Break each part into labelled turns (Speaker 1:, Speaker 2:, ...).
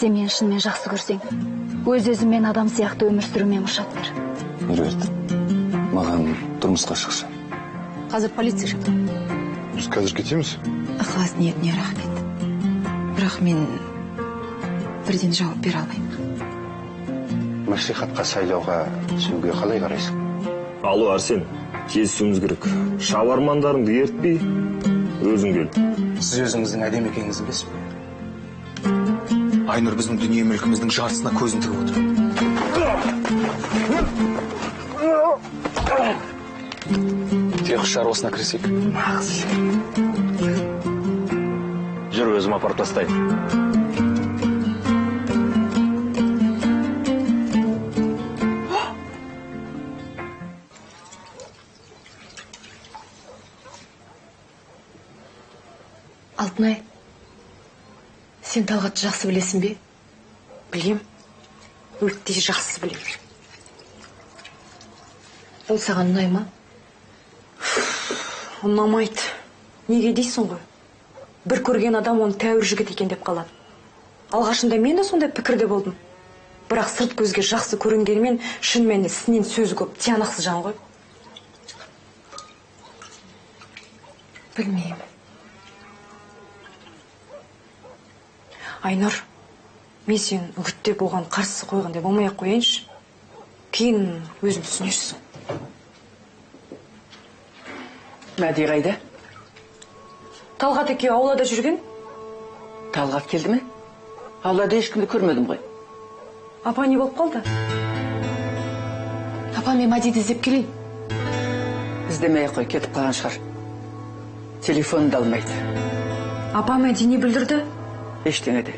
Speaker 1: сен мені шынымен жақсы көрсең, өз-өзімен адам сияқты өмір сүрумен ұшат бер.
Speaker 2: Меруерт, маған тұрмысқа шықшы.
Speaker 1: Қазір полиция жатыр.
Speaker 2: Біз қазір кетеміз?
Speaker 1: Ықылас ниетіне рахмет. Бірақ мен бірден жауап бере алмаймын.
Speaker 2: Мәслихатқа сайлауға түсуге қалай қарайсың?
Speaker 3: Алло, Арсен, кездесуіміз керек. Шабармандарыңды ертпей, өзің кел.
Speaker 2: Сіз өзіңіздің әдемі екеніңізді білесіз бе? Айнұр біздің дүние мүлкіміздің жартысына көзін тігіп отыр. Тек шаруасына кірісейік.
Speaker 3: Жүр, өзім апарып тастайын.
Speaker 4: Алтынай, сен Талғатты жақсы білесің бе?
Speaker 5: Білем. Өліктей жақсы білем.
Speaker 4: Ол саған ұнай ма?
Speaker 5: Ұнамайды. Неге дейсің ғой? Бір көрген адам оны тәуір жігіт екен деп қалады. Алғашында мен де сондай пікірде болдым. Бірақ сырт көзге жақсы көрінгенімен шынымен ісінен сөзі көп, тиянақсыз жан ғой.
Speaker 4: Білмеймін.
Speaker 5: Айнұр, мен сен үгіттеп оған қарсы қойғанда болмай-ақ қояйыншы. Кейін өзің түсінерсің.
Speaker 6: Мәди қайда?
Speaker 5: Талғат екеуі аулада жүрген?
Speaker 6: Талғат келді ме? Аулада ешкімді көрмедім ғой.
Speaker 5: Апа не болып қалды?
Speaker 4: Апа, мен Мәдиді іздеп келейін.
Speaker 6: Іздемей қой, кетіп қалған шығар. Телефонын да алмайды.
Speaker 5: Апа Мәди не білдірді?
Speaker 6: Ештеңе де.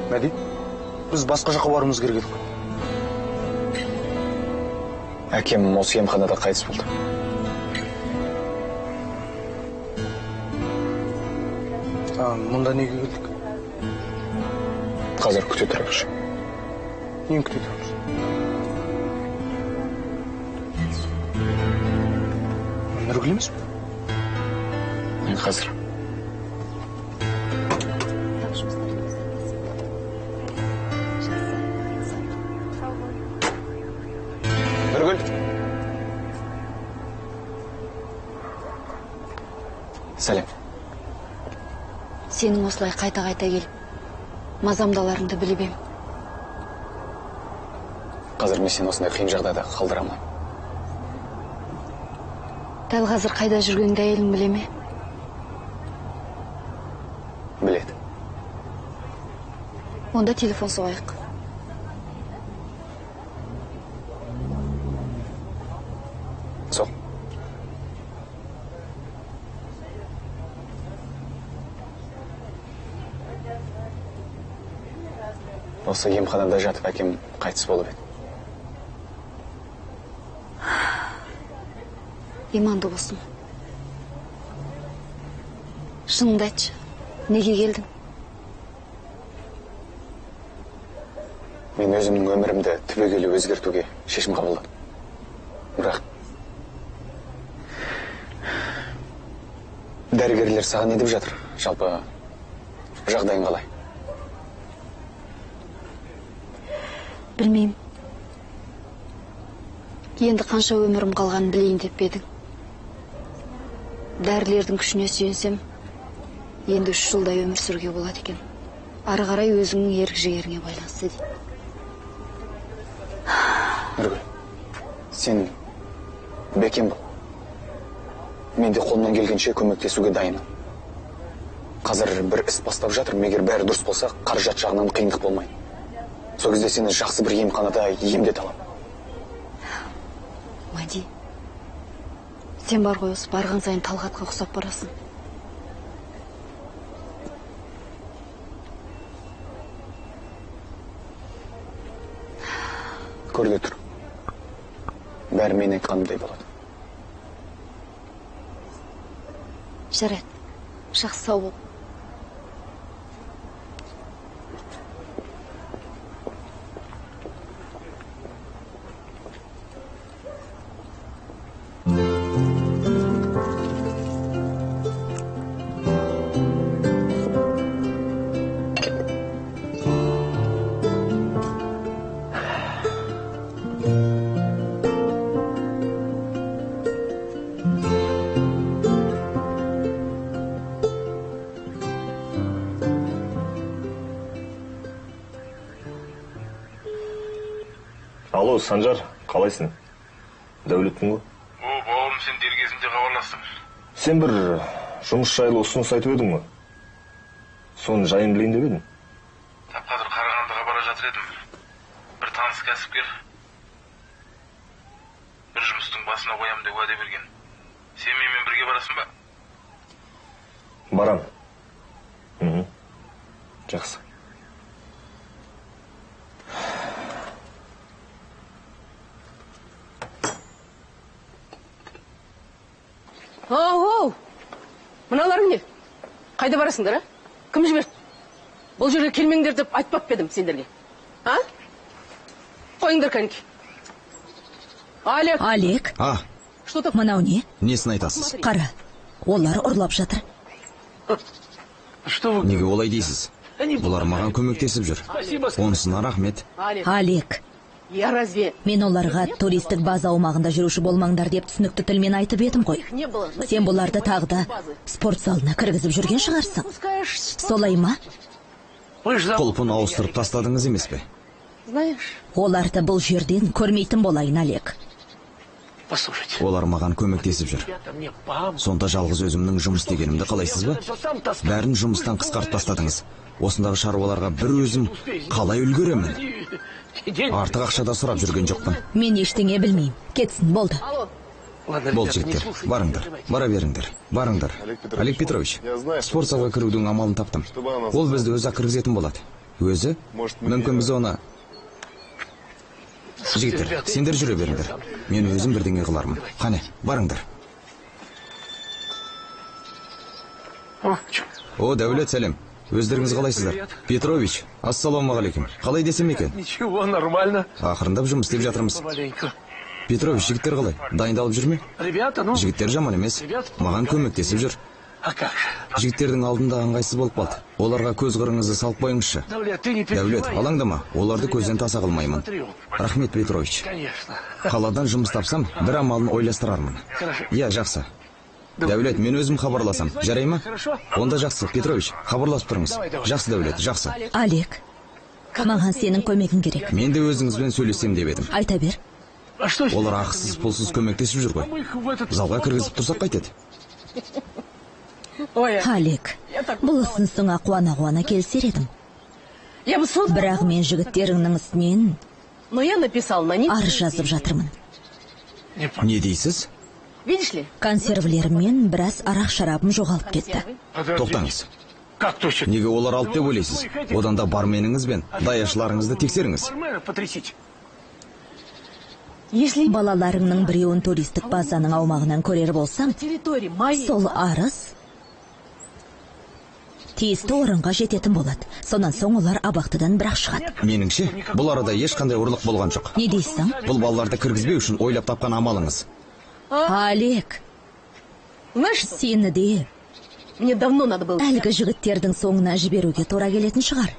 Speaker 2: Мәди, біз басқа жаққа баруымыз керек едік. Әкем осы емханада қайтыс болды. Мұнда неге келдік? Қазір күте тұрайықшы. Нені күте тұрамыз? Нұргүл емес пе? Мен қазір. Нұргүл. Сәлем.
Speaker 1: Сенің осылай қайта-қайта келіп, мазамдаларыңды біліп ем.
Speaker 2: Қазір мен сені осындай қиын жағдайда қалдыра алмаймын.
Speaker 1: Дәл қазір қайда жүргеніңді әйелің біле ме?
Speaker 2: Біледі.
Speaker 1: Онда телефон соғайық.
Speaker 2: Соқ. Осы емханада жатып әкем қайтыс болып еді.
Speaker 1: Иманды болсын. Шыныңды айтшы, неге келдің?
Speaker 2: Мен өзімнің өмірімді түбегейлі өзгертуге шешім қабылдадым. Бірақ дәрігерлер саған не деп жатыр? Жалпы жағдайың қалай?
Speaker 1: Білмеймін. Енді қанша өмірім қалғанын білейін деп едің. Дәрілердің күшіне сүйенсем, енді 3 жылдай өмір сүруге болады екен. Ары қарай өзіңнің ерік жігеріңе байланысты дейді.
Speaker 2: Нұргүл, сен бекем бол. Мен де қолымнан келгенше көмектесуге дайынмын. Қазір бір іс бастап жатыр, егер бәрі дұрыс болса, қаражат жағынан қиындық болмайды. Сол кезде сені жақсы бір емханада емдете аламын.
Speaker 1: Мәди, сен бар ғой, осы барған сайын Талғатқа ұқсап барасың.
Speaker 2: Көрде тұр. Бәрі мен айтқанымдай болады.
Speaker 1: Жарайды, жақсы сау бол.
Speaker 3: Алло, Санжар, қалайсың? Дәулеттің ғой?
Speaker 7: О, бауырым, сен дер кезінде хабарластың.
Speaker 3: Сен бір жұмыс жайлы ұсыныс айтып едің ғой? Соны жайын білейін деп едің?
Speaker 7: Тап қазір Қарағандыға бара жатыр едім. Бір таныс кәсіпкер бір жұмыстың басына қоямын деп уәде берген. Сен менімен бірге барасың ба?
Speaker 3: Барам. Жақсы.
Speaker 8: Оу, мыналарың не? Қайда барасыңдар, а? Кім жіберді? Бұл жерге келмеңдер деп айтпап па едім сендерге? А? Қойыңдар кәнеки. Олег.
Speaker 9: Олег?
Speaker 8: Что такое?
Speaker 9: Мынау не?
Speaker 6: Несін айтасыз?
Speaker 9: Қара, олар ұрлап жатыр.
Speaker 7: Что вы?
Speaker 6: Неге олай дейсіз? Бұлар маған көмектесіп жүр. Онысына рахмет.
Speaker 9: Олег,
Speaker 8: Я разве
Speaker 9: мен оларға туристік база аумағында жүруші болмаңдар деп түсінікті тілмен айтып едім ғой.
Speaker 8: не было?
Speaker 9: Сен бұларды тағы да спорт залына кіргізіп жүрген шығарсың.
Speaker 8: Пускаешь,
Speaker 9: Солай ма?
Speaker 7: Вы ж
Speaker 6: Құлпын ауыстырып тастадыңыз емес пе?
Speaker 8: знаешь,
Speaker 9: Оларды бұл жерден көрмейтін болайын, Олег.
Speaker 7: Послушайте.
Speaker 6: Олар маған көмектесіп жүр.
Speaker 7: Ребята, мне помогут.
Speaker 6: Сонда жалғыз өзімнің жұмыс дегенімді қалайсыз ба? Бәрін жұмыстан қысқартып тастадыңыз. Осындағы шаруаларға бір өзім қалай үлгеремін? Артық ақшада сұрап жүрген жоқпын.
Speaker 9: Мен ештеңе білмеймін. Кетсін, болды.
Speaker 7: Ладно,
Speaker 6: Бол
Speaker 7: ребята, не
Speaker 6: жігіттер,
Speaker 7: слушайте.
Speaker 6: барыңдар, бара беріңдер, барыңдар. Олег Петрович, спорт залға кірудің амалын таптым. Ол бізді өзі кіргізетін болады. Өзі? Мүмкін біз оны... Жігіттер, сендер жүре беріңдер. Мен өзім бірдеңе қылармын. Қане, барыңдар.
Speaker 7: О, чё?
Speaker 6: О, Дәулет, сәлем. Өздеріңіз қалайсыздар? Петрович, ассалаумағалейкум. Қалай десем екен?
Speaker 7: Ничего, нормально.
Speaker 6: Ақырындап жұмыс істеп жатырмыз.
Speaker 7: Помаленьку.
Speaker 6: Петрович, жігіттер қалай? Дайындалып жүр ме?
Speaker 7: Ребята, ну...
Speaker 6: Жігіттер жаман емес. Маған көмектесіп жүр.
Speaker 7: А как же?
Speaker 6: Жігіттердің алдында ыңғайсыз болып қалды. Оларға көз қырыңызды салып қойыңызшы.
Speaker 7: Дәулет, ты не
Speaker 6: Дәулет,
Speaker 7: переживай.
Speaker 6: алаңдама, оларды көзден таса қылмаймын. Рахмет, Петрович.
Speaker 7: Конечно.
Speaker 6: Қаладан жұмыс тапсам, бір амалын ойластырармын. Иә, жақсы. Дәулет, мен өзім хабарласам, жарай ма? Онда жақсы, Петрович, хабарласып тұрыңыз. Жақсы, Дәулет, жақсы.
Speaker 9: Олег, маған сенің көмегің керек.
Speaker 6: Мен де өзіңізбен сөйлесем деп едім.
Speaker 9: Айта бер.
Speaker 7: А что?
Speaker 6: Олар ақысыз, пұлсыз көмектесіп жүр ғой.
Speaker 7: Мы их в этот...
Speaker 6: Залға кіргізіп тұрсақ қайтеді?
Speaker 8: ой,
Speaker 9: Олег, бұл ұсынысыңа қуана-қуана келісер едім.
Speaker 8: я бы суд...
Speaker 9: Бірақ мен жігіттеріңнің үстінен
Speaker 8: Но я написал на них...
Speaker 9: арыз жазып жатырмын.
Speaker 6: Не дейсіз?
Speaker 8: Видишь ли?
Speaker 9: Консервілерім мен біраз арақ шарабым жоғалып кетті.
Speaker 6: Тоқтаңыз.
Speaker 7: Как точно?
Speaker 6: Неге олар алды деп ойлайсыз? Одан да барменіңіз бен даяшыларыңызды тексеріңіз.
Speaker 7: Бармена потрясите.
Speaker 8: Если
Speaker 9: Балаларыңның біреуін туристік базаның аумағынан көрер болсам,
Speaker 8: территории моей...
Speaker 9: сол арыз тиісті орынға жететін болады. Сонан соң олар абақтыдан бірақ шығады.
Speaker 6: Меніңше, бұл арада ешқандай ұрлық болған жоқ.
Speaker 9: Не дейсің?
Speaker 6: Бұл балаларды кіргізбеу үшін ойлап тапқан амалыңыз.
Speaker 9: Олег,
Speaker 8: Знаешь что?
Speaker 9: сені де
Speaker 8: Мне давно надо было...
Speaker 9: әлгі жігіттердің соңына жіберуге тура келетін шығар.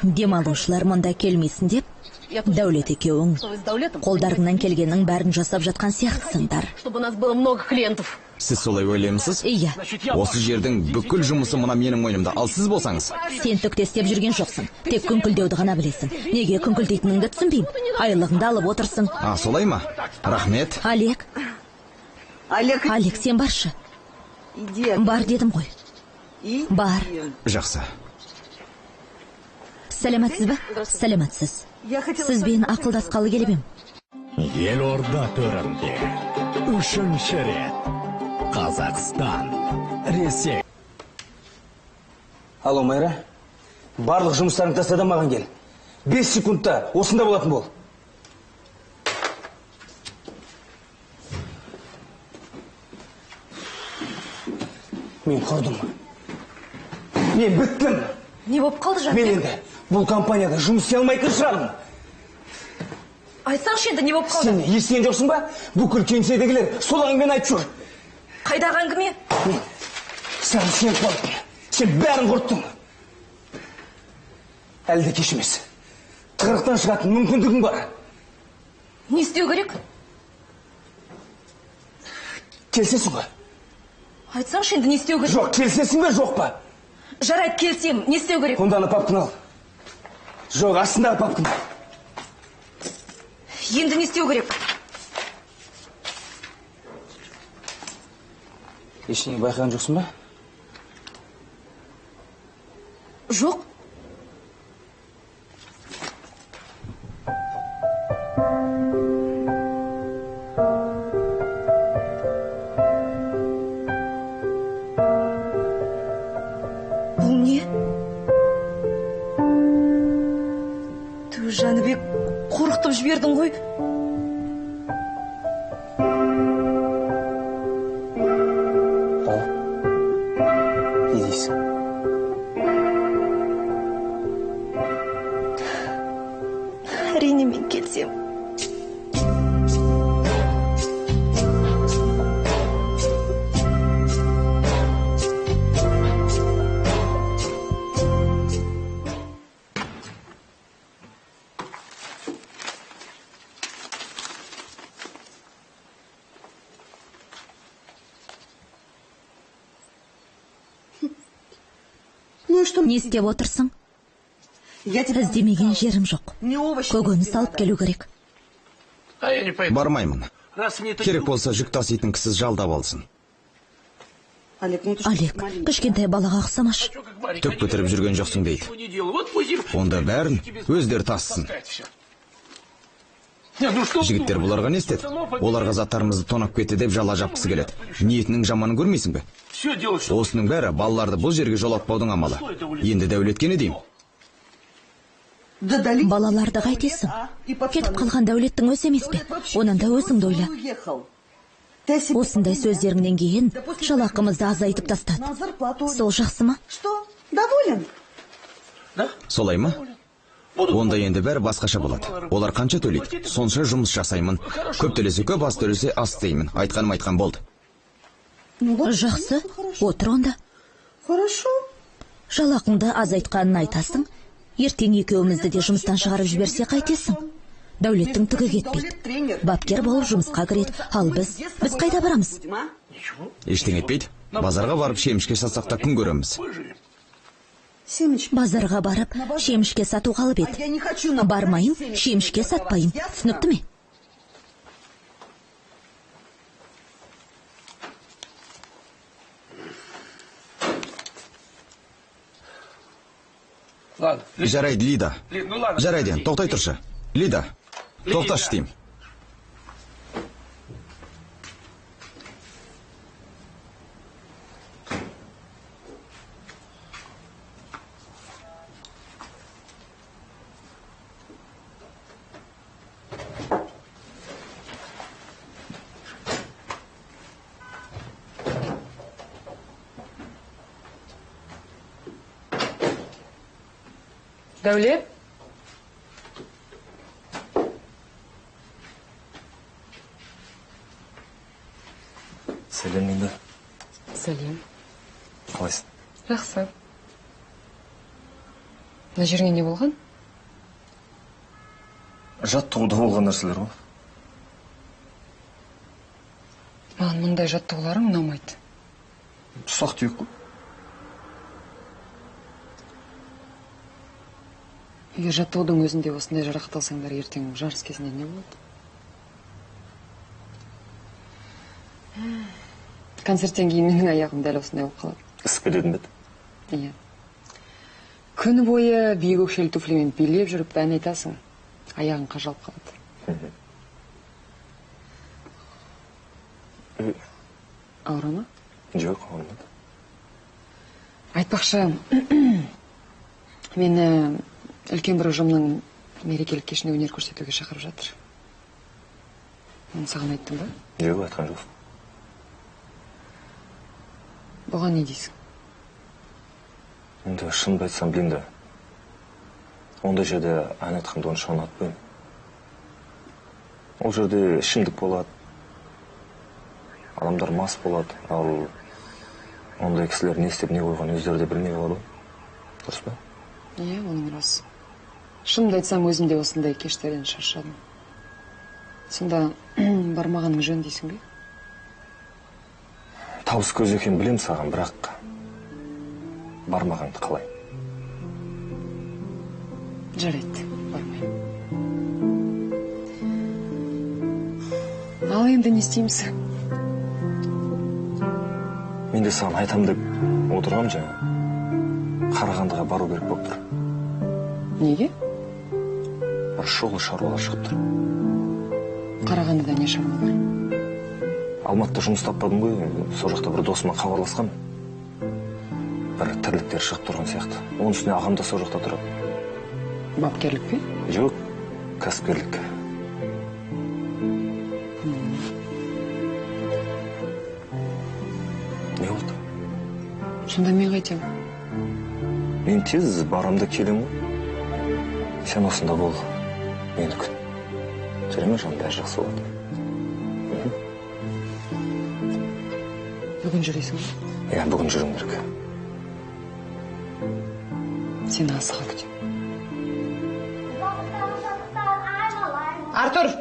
Speaker 9: Демалушылар мұнда келмесін деп, Дәулет екеуің
Speaker 8: Что вы с Даулетом?
Speaker 9: қолдарыңнан келгеннің бәрін жасап жатқан сияқтысыңдар.
Speaker 8: Чтобы у нас было много клиентов.
Speaker 6: Сіз солай ойлаймысыз?
Speaker 9: Иә,
Speaker 6: Осы жердің бүкіл жұмысы мына менің мойнымда. Ал сіз болсаңыз,
Speaker 9: сен түкте істеп жүрген жоқсың. Тек күңкілдеуді ғана білесің. Неге күңкілдейтініңді түсінбеймін. Айлығыңды алып отырсың.
Speaker 6: солай ма? Рахмет.
Speaker 9: Олег, Олег, сен баршы. Бар дедім ғой. Бар.
Speaker 6: Жақсы.
Speaker 9: Сәлематсыз ба? Сәлематсыз. Сізбен ақылдасқалы келіп ем.
Speaker 10: Елорда төрінде үшінші рет Қазақстан, Ресей.
Speaker 11: Алло, Майра. Барлық жұмыстарың тастада маған кел. 5 секундта осында болатын бол. Мен құрдым. Мен біттім.
Speaker 8: Не болып қалды жан?
Speaker 11: Мен енді бұл компанияда жұмыс істей алмайтын шығармын.
Speaker 8: Айтсаңшы енді не болып қалды?
Speaker 11: Сен естіген жоқсың ба? Бүкіл кеңседегілер сол әңгімені айтып жүр.
Speaker 8: Қайдағы әңгіме?
Speaker 11: Мен саған сеніп қалдым. Сен бәрін құрттың. Әлі де кеш емес. Тығырықтан шығатын мүмкіндігің бар.
Speaker 8: Не істеу керек?
Speaker 11: Келсесің ба?
Speaker 8: Айтсаңшы енді не істеу керек?
Speaker 11: Жоқ, келсесің бе, жоқ па?
Speaker 8: Жарайды, келсем, не істеу керек?
Speaker 11: Онда ана папканы ал. Жоқ, астындағы папканы.
Speaker 5: Енді не істеу керек?
Speaker 11: Ештеңе байқаған жоқсың ба?
Speaker 4: Жоқ.
Speaker 5: Бұл не? Түу, Жәнібек, қорқытып жібердің ғой.
Speaker 11: Не дейсің?
Speaker 5: Әрине мен келсем.
Speaker 9: Не істеп отырсың? Іздемеген жерім жоқ. Көкөніс алып келу керек.
Speaker 6: Бармаймын. Керек болса жүк таситын кісі жалдап алсын.
Speaker 9: Олег, кішкентай балаға ұқсамаш.
Speaker 6: Түк бітіріп жүрген жоқсың дейді. Онда бәрін өздері тассын. Жігіттер бұларға не істеді? Оларға заттарымызды тонап кетті деп жала жапқысы келеді. Ниетінің жаманын көрмейсің бе? Осының бәрі балаларды бұл жерге жолатпаудың амалы. Енді дәулетке не деймін?
Speaker 9: Балаларды қайтесің? Кетіп қалған дәулеттің өзі емес пе? Онан да өзіңді ойла. Осындай сөздеріңнен кейін жалақымызды азайтып тастады. Сол жақсы ма?
Speaker 6: Солай ма? Онда енді бәрі басқаша болады. Олар қанша төлейді? Сонша жұмыс жасаймын. Көп төлесе көп, аз төлесе аз істеймін. Айтқаным айтқан болды.
Speaker 9: Жақсы, отыр онда. Жалақыңды азайтқанын айтасың. Ертең екеумізді де жұмыстан шығарып жіберсе қайтесің? Дәулеттің түгі кетпейді. Бапкер болып жұмысқа кіреді. Ал біз қайда барамыз?
Speaker 6: Ештеңе етпейді. Базарға барып шемішке сатсақ та күн көреміз.
Speaker 9: Базарға барып, шемішке сату қалып еді. Бармайым, шемішке сатпайым. Түсінікті ме?
Speaker 6: Жарайды, Лида. Жарайды, тоқтай тұршы. Лида, тоқташы деймін.
Speaker 8: Дәулет?
Speaker 3: Сәлем, Лида.
Speaker 8: Сәлем.
Speaker 3: Қалайсың?
Speaker 8: Жақсы. Мына жеріңе не болған?
Speaker 3: Жаттығуда болған нәрселер ғой.
Speaker 8: Маған мұндай жаттығуларың ұнамайды.
Speaker 3: Ұсақ түйек қой.
Speaker 8: Егер жаттығудың өзінде осындай жарақатталсаңдар, ертең жарыс кезінде не болады? Концерттен кейін менің аяғым дәл осындай болып қалады.
Speaker 3: Ісіп кететін бе?
Speaker 8: Иә. Күні бойы биік өкшелі туфлимен билеп жүріп ән айтасың, аяғың қажалып қалады. Ауыры ма?
Speaker 3: Жоқ, ауырмады.
Speaker 8: Айтпақшы, мені үлкен бір ұжымның мерекелік кешіне өнер көрсетуге шақырып жатыр. Оны саған айттым ба?
Speaker 3: Жоқ, айтқан жоқ.
Speaker 8: Бұған не дейсің?
Speaker 3: Енді шынымды айтсам, Линда, ондай жерде ән айтқанды онша ұнатпаймын. Ол жерде ішімдік болады, адамдар мас болады, ал ондай кісілер не істеп не қойған өздері де білмей қалады. Дұрыс па?
Speaker 8: Иә, оның рас. Шынымды айтсам, өзім де осындай кештерден шаршадым. Сонда бармағаның жөн дейсің бе?
Speaker 3: Табыс көз екен білем саған, бірақ бармағанды қалай?
Speaker 8: Жарайды, бармайым. Ал енді не істейміз?
Speaker 3: Мен де саған айтам деп отырғам жаңа. Қарағандыға бару керек болып тұр.
Speaker 8: Неге?
Speaker 3: Бір шұғыл шаруалар шығып тұр.
Speaker 8: Қарағандыда не шаруалар?
Speaker 3: Алматыда жұмыс таппадым ғой, сол жақта бір досыма хабарласқан. Бір тірліктер шығып тұрған сияқты. Оның үстіне ағам да сол жақта тұрады.
Speaker 8: Бапкерлік пе?
Speaker 3: Жоқ, кәсіпкерлік. Не болды?
Speaker 8: Сонда мен қайтем?
Speaker 3: Мен тез барамда келем ғой. Сен осында бол, мені күт. Жүре ме жаным, бәрі жақсы болады.
Speaker 8: Бүгін жүресің бе?
Speaker 3: Иә, бүгін жүрім керек.
Speaker 8: Сені асыға күтем. Артур!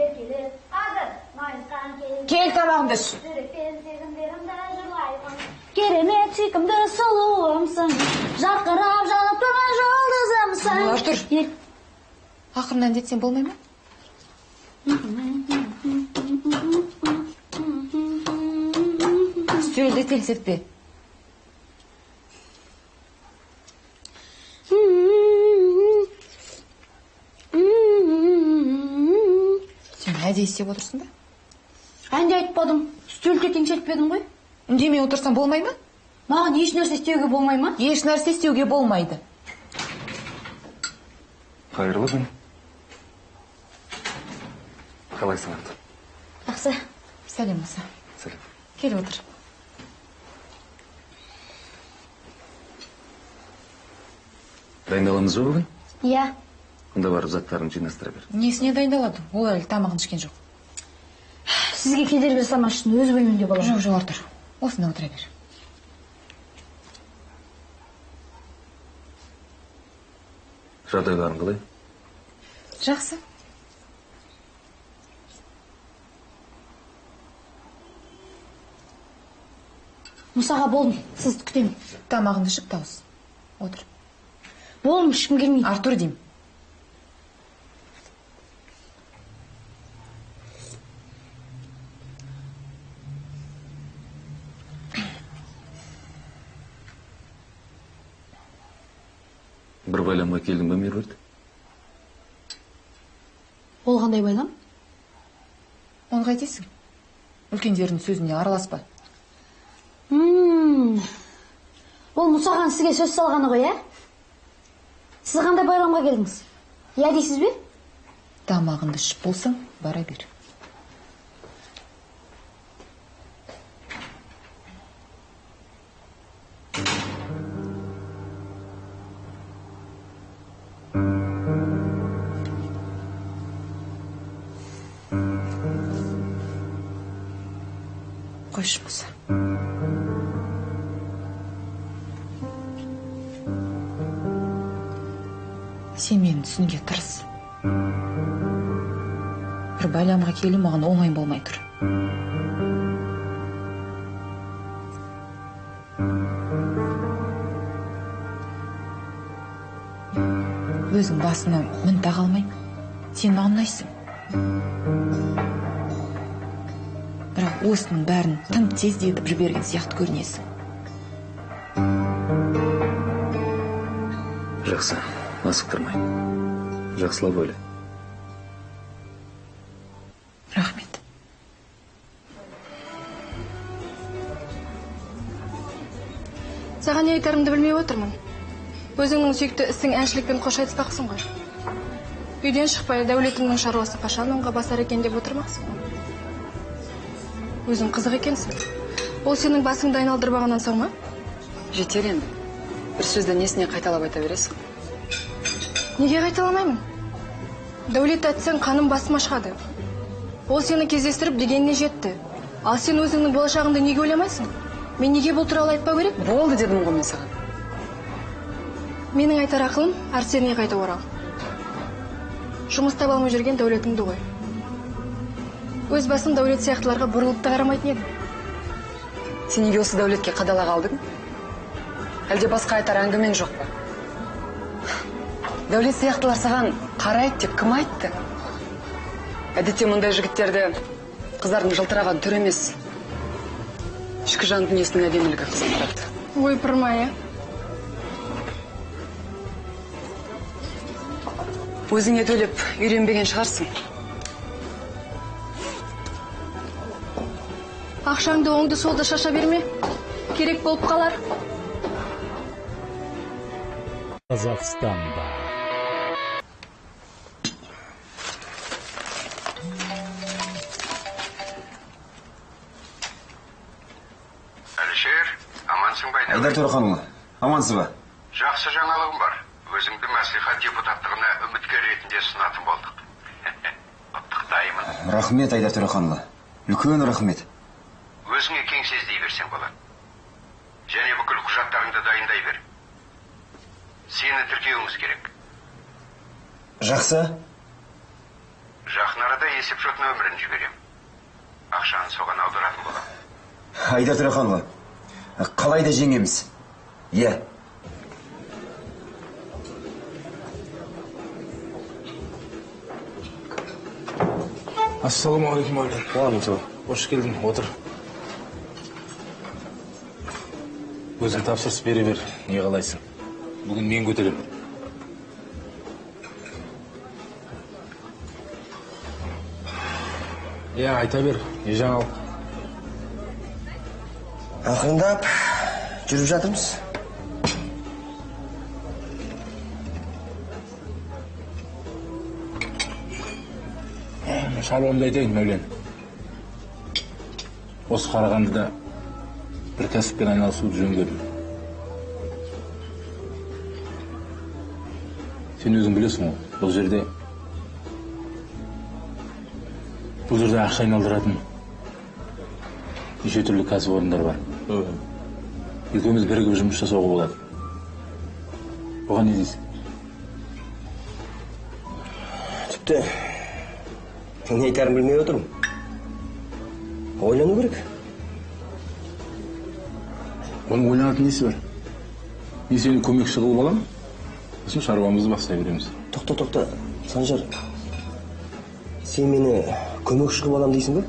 Speaker 8: Кел тамағымды іш.
Speaker 1: Керемет сүйкімді сұлуымсың, жарқырап жанып тұрған жұлдызымсың.
Speaker 8: Артур! Ақырын әндетсен болмай ма? Сөйлді телсертпе. Сен әдейі істеп отырсың ба?
Speaker 1: Әнде айтпадым, үстелде теңселтпедім ғой.
Speaker 8: Үндемей отырсам болмай ма?
Speaker 1: Маған еш нәрсе істеуге болмай ма?
Speaker 8: Еш нәрсе істеуге болмайды.
Speaker 3: Қайырлы күн. Қалайсың аты?
Speaker 1: Жақсы.
Speaker 8: Сәлем Мұса.
Speaker 3: Сәлем.
Speaker 8: Кел отыр.
Speaker 2: Дайындаламыз ба бүгін?
Speaker 1: Иә.
Speaker 2: Онда барып заттарын жинастыра бер.
Speaker 8: Несіне дайындалады? Ол әлі тамағын ішкен жоқ.
Speaker 1: Сізге кедергі жасамас үшін өз бөлмемде боламын.
Speaker 8: Жоқ, Артур. Осында отыра бер.
Speaker 2: Жағдайларың қалай?
Speaker 8: Жақсы.
Speaker 1: Мұсаға болдым, сізді күтемін.
Speaker 8: Тамағын ішіп тауыз. Отыр.
Speaker 1: Болдым, ешкім келмейді.
Speaker 8: Артур деймін.
Speaker 2: Бір байламға келдің ба, Меруерт?
Speaker 1: Ол қандай байлам?
Speaker 8: Оны қайтесің? Үлкендердің сөзіне араласпа.
Speaker 1: Ол Мұсаған сізге сөз салғаны ғой, ә? Сіз қандай байламға келдіңіз? Иә дейсіз бе?
Speaker 8: Тамағыңды ішіп болсаң, бара бер. Қойшы Мұса. Сен мені түсінуге тырыс. Бір байламға келу маған оңай болмай тұр. Өзің басына мін таға алмай, сен маған ұнайсың. Бірақ осының бәрін тым тездетіп жіберген сияқты көрінесің.
Speaker 2: Жақсы, асықтырмай. Жақсылап ойла.
Speaker 8: Рахмет.
Speaker 12: Саған не айтарымды білмей отырмын. Өзіңнің сүйікті ісің әншілікпен қош айтыспақсың ғой. Үйден шықпай, дәулетіңнің шаруасы қашан оңға басар екен деп отырмақсың ғой. Өзің қызық екенсің. Ол сенің басыңды айналдырбағаннан соң ма?
Speaker 8: Жетер енді. Бір сөзді несіне қайталап айта бересің?
Speaker 12: Неге қайталамаймын? Дәулет айтсаң қаным басыма шығады. Ол сені кездестіріп дегеніне жетті. Ал сен өзіңнің болашағыңды неге ойламайсың? Мен неге бұл туралы айтпау керек?
Speaker 8: Болды дедім ғой мен саған.
Speaker 12: Менің айтар ақылым Арсенге қайта орал. Жұмыс таба алмай жүрген дәулетіңді ғой. Өз басым дәулет сияқтыларға бұрылып та қарамайтын еді.
Speaker 8: Сен неге осы дәулетке қадала қалдың? Әлде басқа айтар әңгімен жоқ па? Дәулет сияқтылар саған қарайды деп кім айтты? Әдетте мұндай жігіттерді Қыздардың жылтыраған түрі емес. Ішкі жан дүниесінің әдемілігі қызықтырады.
Speaker 12: Ой, пырмай,
Speaker 8: Өзіңе төлеп үйренбеген шығарсың.
Speaker 12: Ақшаңды оңды солды шаша берме. Керек болып қалар.
Speaker 10: Қазақстанда.
Speaker 7: Әлішер, амансың ба?
Speaker 6: Айдар Төреханұлы, амансыз ба?
Speaker 7: Жақсы жаңалығым бар. Өзіңді мәслихат депутаттығына үміткер ретінде ұсынатын болдық. Құттықтаймын.
Speaker 6: Рахмет, Айдар Төреханұлы. Үлкен рахмет.
Speaker 7: Өзіңе кеңсездей берсең болады. Және бүкіл құжаттарыңды дайындай бер. Сені тіркеуіңіз керек.
Speaker 6: Жақсы.
Speaker 7: Жақын арада есеп шот нөмірін жіберем. Ақшаны соған аударатын болам.
Speaker 6: Айдар Төреханұлы, қалай да жеңеміз. Иә.
Speaker 11: Ассалаумағалейкум, Мәулен.
Speaker 3: Уағалейкум.
Speaker 11: Қош келдің, отыр. Өзің тапсырыс бере бер, не қалайсың? Бүгін мен көтерем. Айта бер, не жаңалық?
Speaker 13: Ақырындап жүріп жатырмыз.
Speaker 11: Шаруамды айтайын, Мәулен. Осы Қарағандыда бір кәсіппен айналысуды жөн көрдім. Сен өзің білесің ғой, бұл жерде ақша айналдыратын неше түрлі кәсіпорындар бар. Екеуміз бірігіп жұмыс жасауға болады. Оған не дейсің?
Speaker 13: Тіпті не айтарын білмей отырмын. Ойлану керек.
Speaker 11: Оның ойланатын несі бар? Мен сені көмекші қылып аламын, сосын шаруамызды бастай береміз.
Speaker 13: Тоқта, Санжар. Сен мені көмекші қылып алам дейсің бе?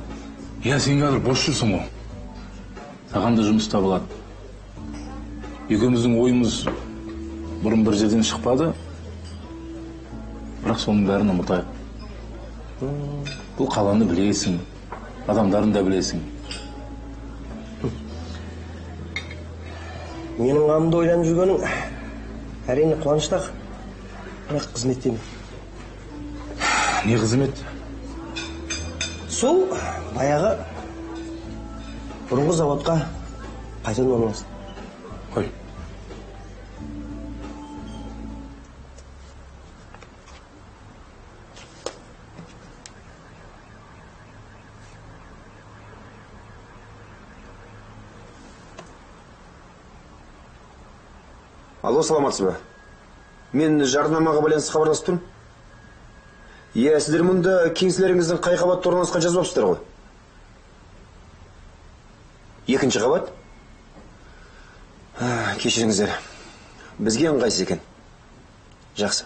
Speaker 11: Иә, сен қазір бос жүрсің ғой. Саған да жұмыс табылады. Екеуміздің ойымыз бұрын бір жерден шықпады, бірақ соның бәрін ұмытайық. Бұл қаланы білесің, адамдарын да білесің.
Speaker 13: Менің қамымды ойланып жүргенің әрине қуаныштақ, бірақ қызметтемін.
Speaker 11: Не қызмет?
Speaker 13: Сол баяғы бұрынғы заводқа қайтадан орналастым.
Speaker 11: Қой.
Speaker 6: Алло, саламатсыз ба? Мен жарнамаға байланысты хабарласып тұрмын. Иә, сіздер мұнда кеңселеріңіздің қай қабатта орналасқан жазып алыпсыздар ғой? Екінші қабат? Кешіріңіздер. Бізге ыңғайсыз екен. Жақсы.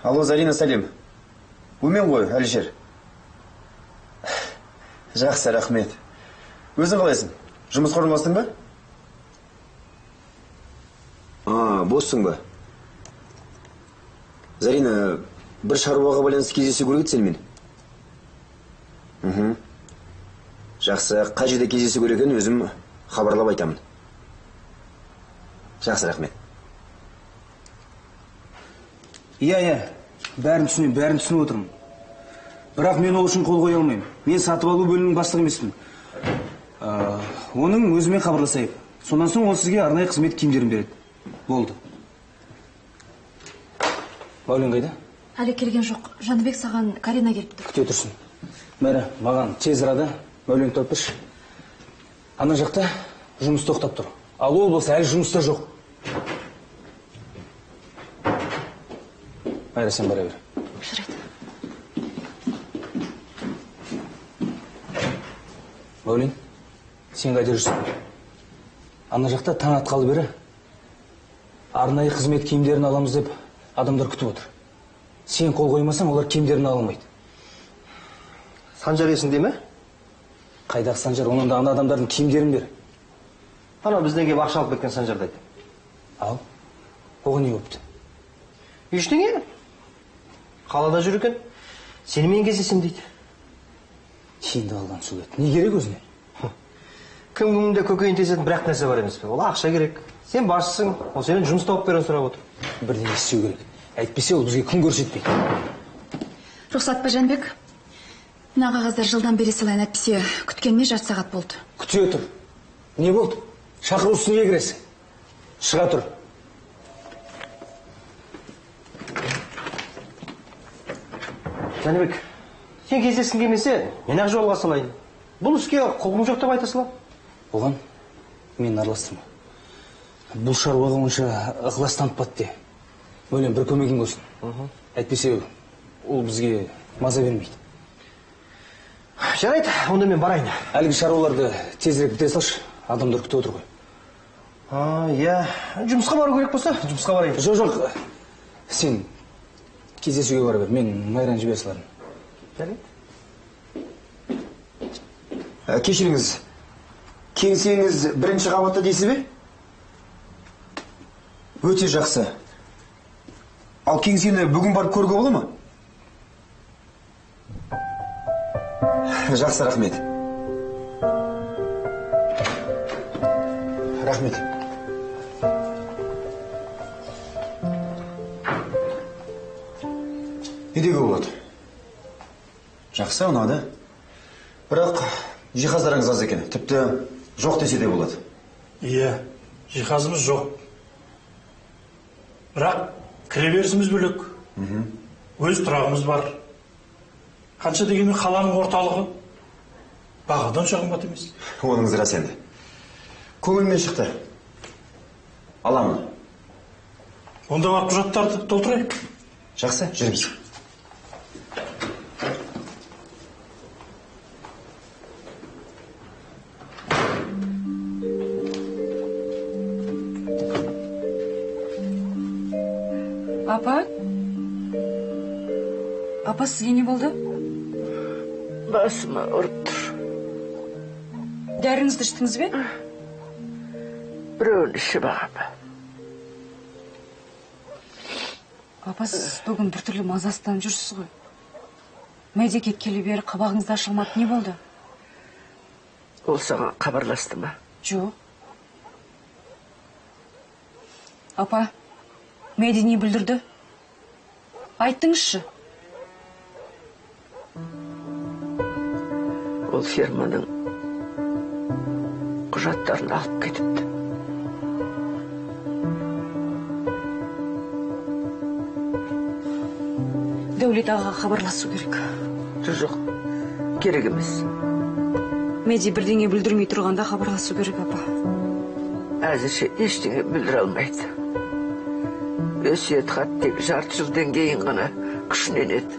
Speaker 6: Алло, Зарина, сәлем. Өмен ғой, Әлішер. Жақсы, рахмет. Өзің қалайсың? Жұмысқа орналастың ба? Боссың ба? Зарина, бір шаруаға байланысты кездесе көрейік сенімен. Жақсы, қай жерде кездесе көрейік екенін өзім хабарлап айтамын. Жақсы, рахмет.
Speaker 11: Иә, бәрін түсініп отырмын. Бірақ мен ол үшін қол қоя алмаймын. Мен сатып алу бөлімінің бастығы емеспін. Оның өзімен хабарласайық. Сонан соң ол сізге арнайы қызмет киімдерін береді. Болды. Мәулен қайда?
Speaker 9: Әлі келген жоқ. Жаныбек саған Карина келіпті.
Speaker 11: Күте тұрсын. Мәрі, маған тез арада Мәулен топыш. Ана жақта жұмыс тоқтап тұр. Ал ол болса әлі жұмыста жоқ. Майра, сен бара бер.
Speaker 9: Жарайды.
Speaker 11: Мәулен, Сен қайда жүрсің? Ана жақта таң атқалы бері арнайы қызмет киімдерін аламыз деп адамдар күтіп отыр. Сен қол қоймасаң, олар киімдерін ала алмайды.
Speaker 13: Санжар есіңде ме?
Speaker 11: Қайдағы Санжар? Оның да ана адамдардың киімдерін бер.
Speaker 13: Ана бізден келіп ақша алып кеткен Санжарды айт.
Speaker 11: Ал, оған не болыпты?
Speaker 13: Ештеңе. Қалада жүр екен. Сенімен кездесем дейді.
Speaker 11: Енді алған су ет. Не керек өзіне?
Speaker 13: Кім-кімде көкейін тесетін бір-ақ нәрсе бар емес пе? Ол ақша керек. Сен басшысың, ол сенен жұмыс тауып беруін сұрап отыр.
Speaker 11: Бірдеңе істеу керек. Әйтпесе ол бізге күн көрсетпейді.
Speaker 4: Рұқсат па, Жанбек? Мына қағаздар жылдан бері салайын, әйтпесе күткеніме жарты сағат болды.
Speaker 11: Күте тұр. Не болды? Шақыру үстіне кіресің. Шыға тұр.
Speaker 13: Жанбек, сен кездескің келмесе, мен ақ жолға салайын. Бұл іске құлқым жоқ деп айта салам.
Speaker 11: Оған мен араластырма. Бұл шаруаға онша ықылас танытпады де. Өлем бір көмегің болсын. Әйтпесе ол бізге маза бермейді.
Speaker 13: Жарайды, онда мен барайын.
Speaker 11: Әлгі шаруаларды тезірек біте салшы. Адамдар күтіп отыр ғой.
Speaker 13: Иә, жұмысқа бару керек болса, жұмысқа барайын.
Speaker 11: Жоқ, сен кездесуге бара бер. Мен Майран жібере салармын.
Speaker 13: Жарайды.
Speaker 14: Кешіріңіз, кеңсеңіз бірінші қабатта дейсіз бе? Өте жақсы. Ал кеңсені бүгін барып көруге бола ма? Жақсы, рахмет. Рахмет. Недегі болады? Жақсы, ұнады. Бірақ жиһаздарыңыз аз екен. Тіпті жоқ десе де болады.
Speaker 10: Иә, жиһазымыз жоқ. Бірақ кіреберісіміз бөлек. Өз тұрағымыз бар. Қанша дегенмен қаланың орталығы. Бағадан қымбат емес.
Speaker 14: Оныңыз рас енді. Көңілмен шықты. Аламын.
Speaker 10: Онда бар құжаттарды толтырайық.
Speaker 14: Жақсы, жүріңіз.
Speaker 5: Апа, сізге не болды?
Speaker 8: Басыма ұрып тұр.
Speaker 5: Дәріңізді іштіңіз бе?
Speaker 8: Біреуін ішіп ағапа.
Speaker 5: Апа, сіз бүгін біртүрлі мазасызданып жүрсіз ғой. Мәди кеткелі бері қабағыңызды ашылмады, не болды?
Speaker 8: Ол саған хабарласты ма?
Speaker 5: Жоқ. Апа, Мәди не білдірді? Айттыңызшы.
Speaker 8: Ол ферманың құжаттарын алып кетіпті.
Speaker 5: Дәулет ағаға хабарласу керек.
Speaker 8: Жоқ, керек емес.
Speaker 5: Мәди бірдеңе білдірмей тұрғанда хабарласу керек, апа.
Speaker 8: Әзірше ештеңе білдіре алмайды. Өсиет хат тек жарты жылдан кейін ғана күшіненеді.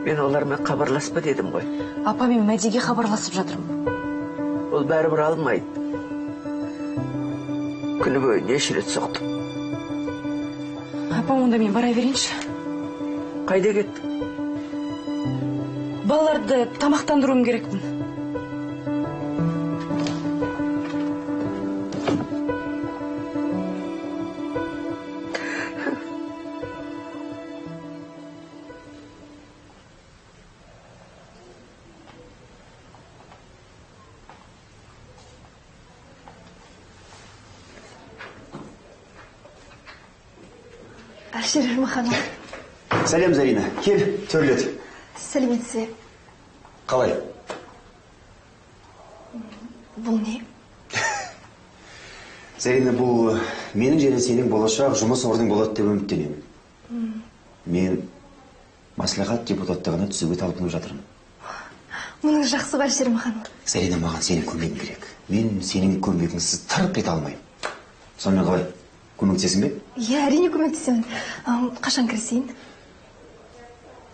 Speaker 8: Мен олармен хабарласпа дедім ғой.
Speaker 5: Апа, мен Мәдиге хабарласып жатырмын.
Speaker 8: Ол бәрібір алмайды. Күні бойы неше рет соқтым.
Speaker 5: Апа, онда мен бара берейінші.
Speaker 8: Қайда кеттің?
Speaker 5: Балаларды тамақтандыруым керекпін.
Speaker 12: Әлшер ханым.
Speaker 14: Сәлем, Зарина. Кел, төрлет.
Speaker 12: Сәлеметсіз.
Speaker 14: Қалай?
Speaker 12: Бұл не?
Speaker 14: Зарина, бұл менің және сенің болашақ жұмыс орның болады деп үміттенемін. Мен маслихат депутаттығына түсуге талпынып жатырмын.
Speaker 12: Мұның жақсы бар, Әлшер ханым.
Speaker 14: Зарина, маған сенің көмегің керек. Мен сенің көмегіңсіз тырп ете алмаймын. Сонымен қалай? Көмектесің бе?
Speaker 12: Иә, әрине көмектесемін. Қашан кірісейін?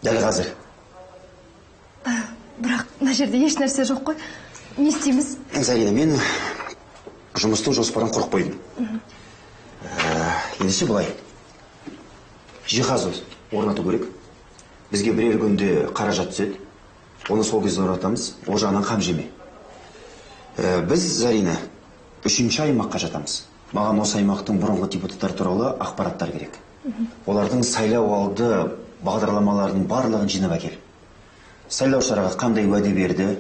Speaker 14: Дәл қазір.
Speaker 12: Бірақ мына жерде еш нәрсе жоқ қой. Не істейміз?
Speaker 14: Зарина, мен жұмыстың жоспарын құрып қойдым. Ендеше былай. Жиһаз орнату керек. Бізге бірер күнде қаражат түседі. Оны сол кезде орнатамыз. Ол жағынан қам жеме. Біз, Зарина, 3-ші аймаққа жатамыз. Маған осы аймақтың бұрынғы депутаттар туралы ақпараттар керек. Олардың сайлау алды бағдарламаларының барлығын жинап әкел. Сайлаушыларға қандай уәде берді,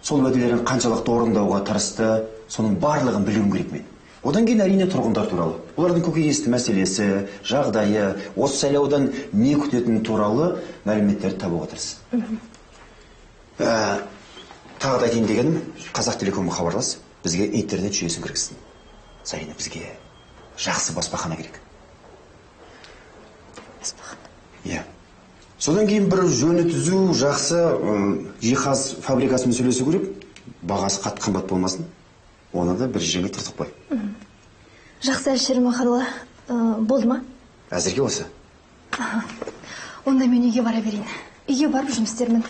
Speaker 14: сол уәделерін қаншалықты орындауға тырысты, соның барлығын білуім керек мен. Одан кейін әрине тұрғындар туралы. Олардың көкейкесті мәселесі, жағдайы, осы сайлаудан не күтетіні туралы мәліметтерді табуға тырыс. Тағы да айтайын дегенім, Қазақ Телекомға хабарлас, бізге интернет жүйесін кіргізсін. Зарина, бізге жақсы баспахана керек.
Speaker 12: Баспахана?
Speaker 14: Иә. Содан кейін бір жөні түзу, жақсы жиһаз фабрикасымен сөйлесу керек. Бағасы қатты қымбат болмасын. Оны да бір жерге тыртып қой.
Speaker 12: Жақсы, Әлішер Махарова, болды ма?
Speaker 14: Әзірге осы.
Speaker 12: Онда мен үйге бара берейін. Үйге барып жұмыс істермін.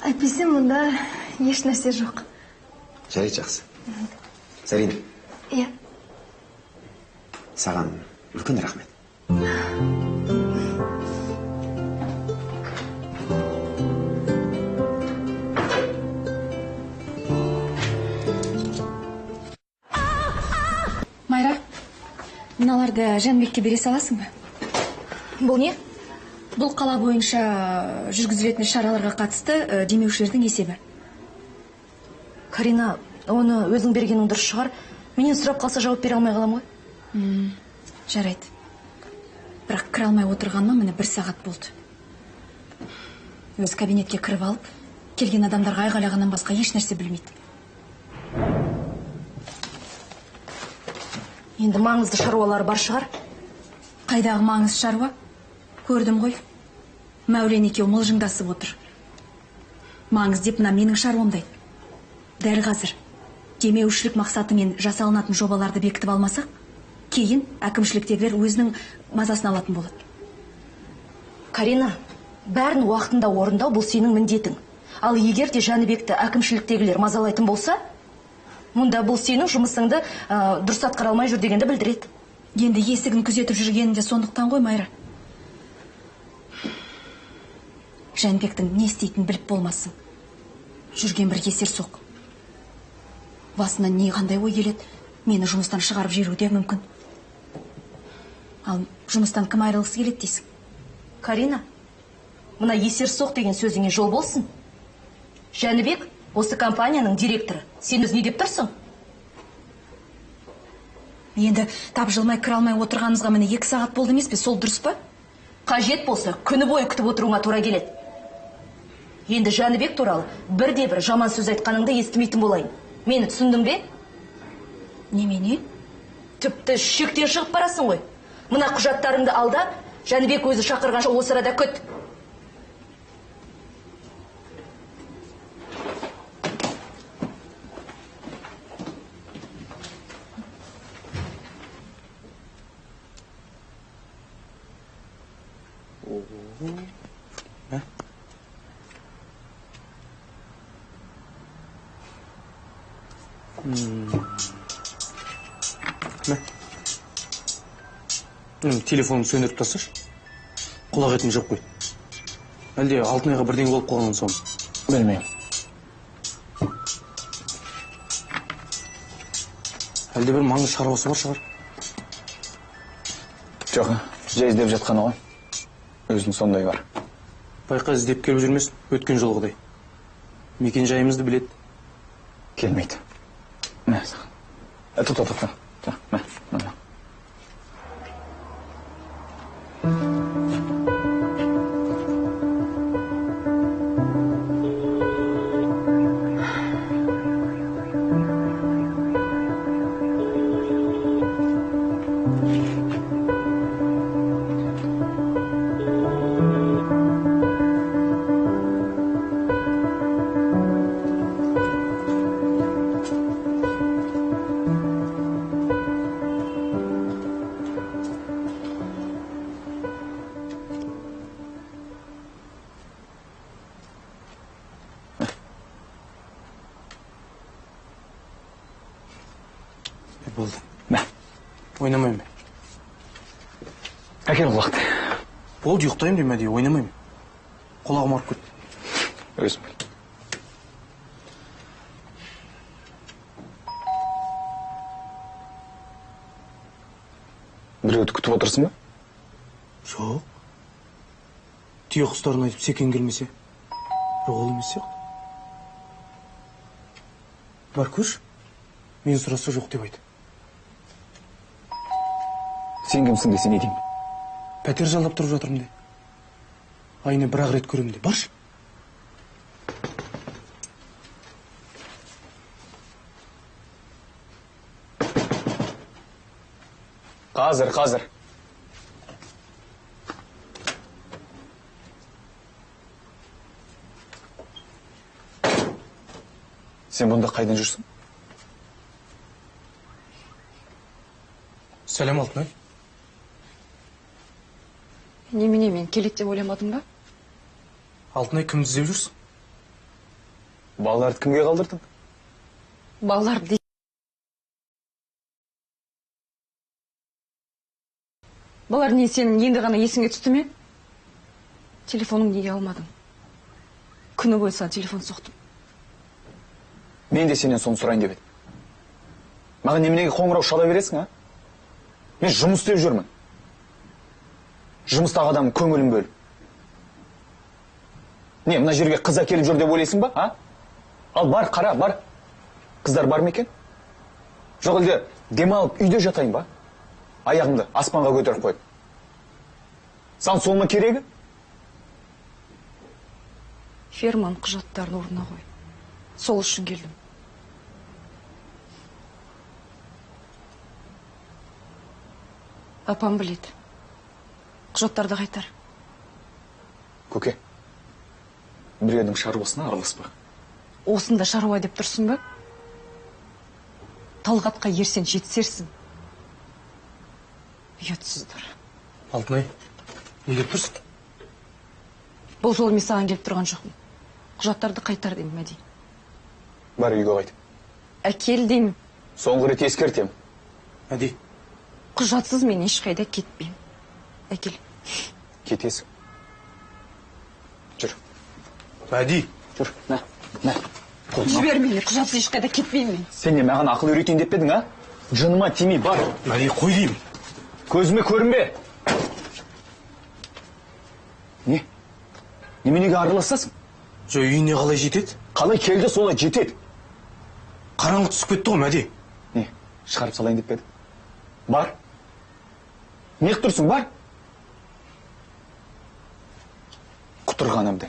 Speaker 12: Әйтпесе мұнда еш нәрсе жоқ.
Speaker 14: Жарайды, жақсы. Зарина.
Speaker 12: Иә.
Speaker 14: Саған үлкен рахмет.
Speaker 4: Майра, мыналарды Жәнібекке бере саласың ба?
Speaker 12: Бұл не?
Speaker 4: Бұл қала бойынша жүргізілетін шараларға қатысты демеушілердің есебі.
Speaker 5: Карина, оны өзің бергенің дұрыс шығар. Менен сұрап қалса жауап бере алмай қалам ғой.
Speaker 4: Жарайды. Бірақ кіре алмай отырғаныма міне 1 сағат болды. Өз кабинетке кіріп алып, келген адамдарға айғайлағаннан басқа еш нәрсе білмейді.
Speaker 5: Енді маңызды шаруалар бар шығар.
Speaker 4: Қайдағы маңызды шаруа? Көрдім ғой. Мәулен екеуі мылжыңдасып отыр. Маңыз деп мына менің шаруамдай. Дәл қазір демеушілік мақсатымен жасалынатын жобаларды бекітіп алмасақ, кейін әкімшіліктегілер өзінің мазасын алатын болады.
Speaker 5: Карина, бәрін уақытында орындау бұл сенің міндетің. Ал егер де Жәнібекті әкімшіліктегілер мазалайтын болса, мұнда бұл сенің жұмысыңды дұрыс атқара алмай жүр дегенді білдіреді.
Speaker 4: Енді есігін күзетіп жүргенінде сондықтан ғой, Майра. Жәнібектің не істейтінін біліп болмасын. Жүрген бір есер соқ. Басынан не қандай ой келеді, мені жұмыстан шығарып жіберуі де мүмкін. Ал жұмыстан кім айырылғысы келеді дейсің?
Speaker 5: Карина, мына есер соқ деген сөзіңе жол болсын. Жәнібек осы компанияның директоры. Сен өз не деп тұрсың?
Speaker 4: Енді тапжылмай кіре алмай отырғанымызға міне 2 сағат болды емес пе, сол дұрыс па?
Speaker 5: Қажет болса, күні бойы күтіп отыруыңа тура келеді. Енді Жәнібек туралы бірде-бір жаман сөз айтқаныңды естімейтін болайын. Мені түсіндің бе?
Speaker 4: Немене?
Speaker 5: Тіпті шектен шығып барасың ғой. Мына құжаттарыңды алда, Жәнібек өзі шақырғанша осы арада күт.
Speaker 11: Телефонымды сөндіріп тасташы. Құлақ етім жоқ қой. Әлде Алтынайға бірдеңе болып қалған соң?
Speaker 3: Білмеймін.
Speaker 11: Әлде бір маңызды шаруасы бар шығар?
Speaker 2: Жоқ, жай іздеп жатқаны ғой. Өзінің сондай бар.
Speaker 11: Байқа іздеп келіп жүрмесін, өткен жолғыдай. Мекен жайымызды біледі.
Speaker 2: Келмейді. Мә, тұт. Мә.
Speaker 11: Болды.
Speaker 2: Мә.
Speaker 11: Ойнамаймын мен.
Speaker 2: Әкел құлақты.
Speaker 11: Болды, ұйықтаймын деймін, Мәди, ойнамаймын. Құлағым ауырып кетті.
Speaker 2: Өзім біл. Біреуді күтіп отырсың ба?
Speaker 11: Жоқ. Түйе құстарын айтып секен келмесе. Жоқ, ол емес сияқты. Бар көш, мен сұраса жоқ деп айт.
Speaker 2: Сен кімсің десе не деймін?
Speaker 11: Пәтер жалдап тұрып жатырмын де. Айына бір-ақ рет көремін де. Баршы.
Speaker 2: Қазір. Сен бұнда қайдан жүрсің?
Speaker 11: Сәлем, Алтынай.
Speaker 5: Немене, мен келет деп ойламадым ба?
Speaker 11: Алтынай, кімді іздеп жүрсің?
Speaker 2: Балаларды кімге қалдырдың?
Speaker 5: Балаларды Балалар не, сенің енді ғана есіңе түсті ме? Телефоның неге алмадың? Күні бойы саған телефон соқтым.
Speaker 2: Мен де сенен соны сұрайын деп едім. Маған неменеге қоңырау шала бересің, а? Мен жұмыс істеп жүрмін. Жұмыстағы адам көңілін бөл. Не, мына жерге қыз әкеліп жүр деп ойлайсың ба, а? Ал бар, қара, бар. Қыздар бар ма екен? Жоқ, әлде демалып үйде жатайын ба? Аяғымды аспанға көтеріп қойып. Сан сол ма керегі?
Speaker 5: Ферманың құжаттарын орнына қой. Сол үшін келдім. Апам біледі. Құжаттарды қайтар.
Speaker 2: Көке, біреудің шаруасына араласпа.
Speaker 5: Осында шаруа деп тұрсың ба? Талғатқа ерсен жетсерсің. Ұятсыздар.
Speaker 11: Алтынай, не деп тұрсың?
Speaker 5: Бұл жолы мен саған келіп тұрған жоқпын. Құжаттарды қайтар деймін, Мәди.
Speaker 2: Бар, үйге қайт.
Speaker 5: Әкел деймін.
Speaker 2: Соңғы рет ескертем.
Speaker 11: Мәди.
Speaker 5: Құжатсыз мен ешқайда кетпеймін. Әкел.
Speaker 2: Кетесің. Жүр.
Speaker 11: Мәди.
Speaker 2: Жүр, нә.
Speaker 5: Жібер мені, құжатсыз ешқайда кетпеймін мен.
Speaker 2: Сен не маған ақыл үйретейін деп едің, а? Жыныма тимей, бар.
Speaker 11: Мәди, қой деймін.
Speaker 2: Көзіме көрінбе. Не? Неменеге араласасың?
Speaker 11: Жо, үйіне қалай жетеді?
Speaker 2: Қалай келді, солай жетеді.
Speaker 11: Қараңғы түсіп кетті ғой, Мәди.
Speaker 2: Не, шығарып салайын деп педі? Бар. Неғып тұрсың, бар. Құтырғанымды.